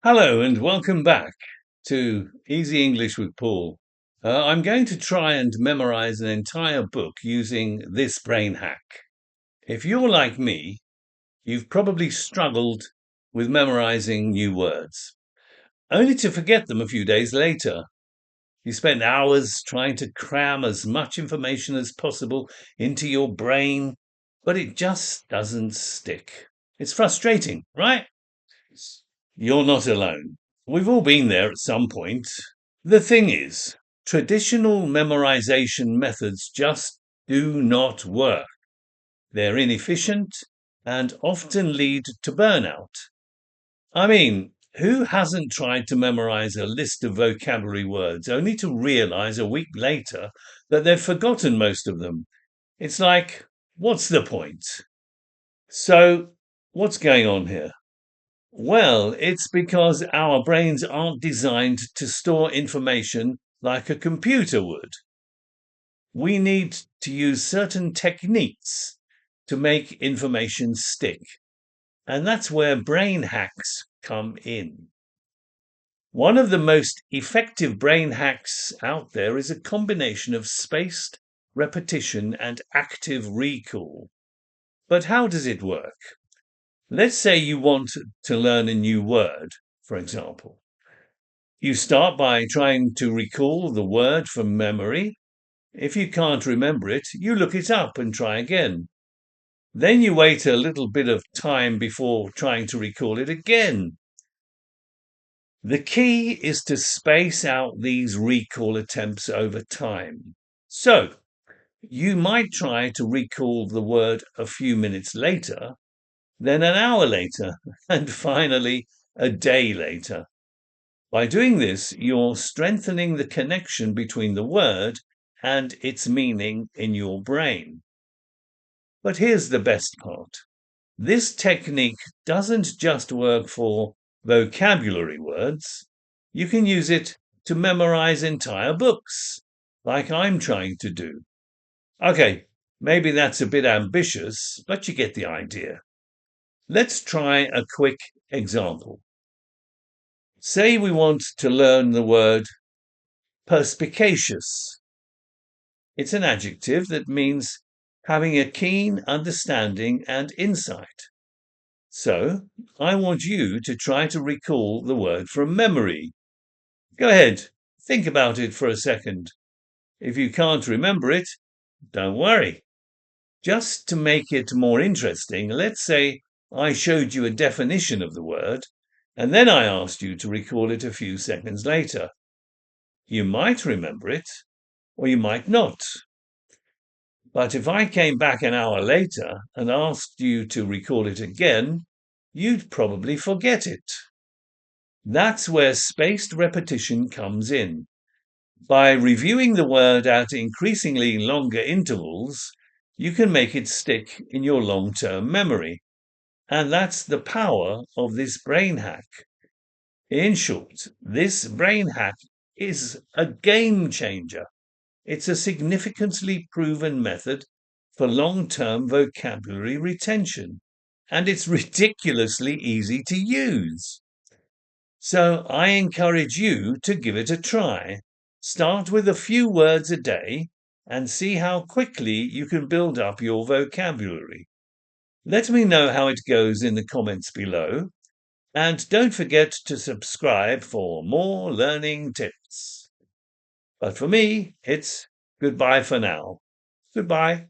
Hello and welcome back to Easy English with Paul. I'm going to try and memorize an entire book using this brain hack. If you're like me, you've probably struggled with memorizing new words, only to forget them a few days later. You spend hours trying to cram as much information as possible into your brain, but it just doesn't stick. It's frustrating, right? You're not alone. We've all been there at some point. The thing is, traditional memorization methods just do not work. They're inefficient and often lead to burnout. I mean, who hasn't tried to memorize a list of vocabulary words only to realize a week later that they've forgotten most of them? It's like, what's the point? So, what's going on here? Well, it's because our brains aren't designed to store information like a computer would. We need to use certain techniques to make information stick. And that's where brain hacks come in. One of the most effective brain hacks out there is a combination of spaced repetition and active recall. But how does it work? Let's say you want to learn a new word, for example. You start by trying to recall the word from memory. If you can't remember it, you look it up and try again. Then you wait a little bit of time before trying to recall it again. The key is to space out these recall attempts over time. So, you might try to recall the word a few minutes later, then an hour later, and finally a day later. By doing this, you're strengthening the connection between the word and its meaning in your brain. But here's the best part. This technique doesn't just work for vocabulary words. You can use it to memorize entire books, like I'm trying to do. Okay, maybe that's a bit ambitious, but you get the idea. Let's try a quick example. Say we want to learn the word perspicacious. It's an adjective that means having a keen understanding and insight. So, I want you to try to recall the word from memory. Go ahead, think about it for a second. If you can't remember it, don't worry. Just to make it more interesting, let's say I showed you a definition of the word, and then I asked you to recall it a few seconds later. You might remember it, or you might not. But if I came back an hour later and asked you to recall it again, you'd probably forget it. That's where spaced repetition comes in. By reviewing the word at increasingly longer intervals, you can make it stick in your long-term memory. And that's the power of this brain hack. In short, this brain hack is a game changer. It's a significantly proven method for long-term vocabulary retention, and it's ridiculously easy to use. So I encourage you to give it a try. Start with a few words a day and see how quickly you can build up your vocabulary. Let me know how it goes in the comments below, and don't forget to subscribe for more learning tips. But for me, it's goodbye for now. Goodbye.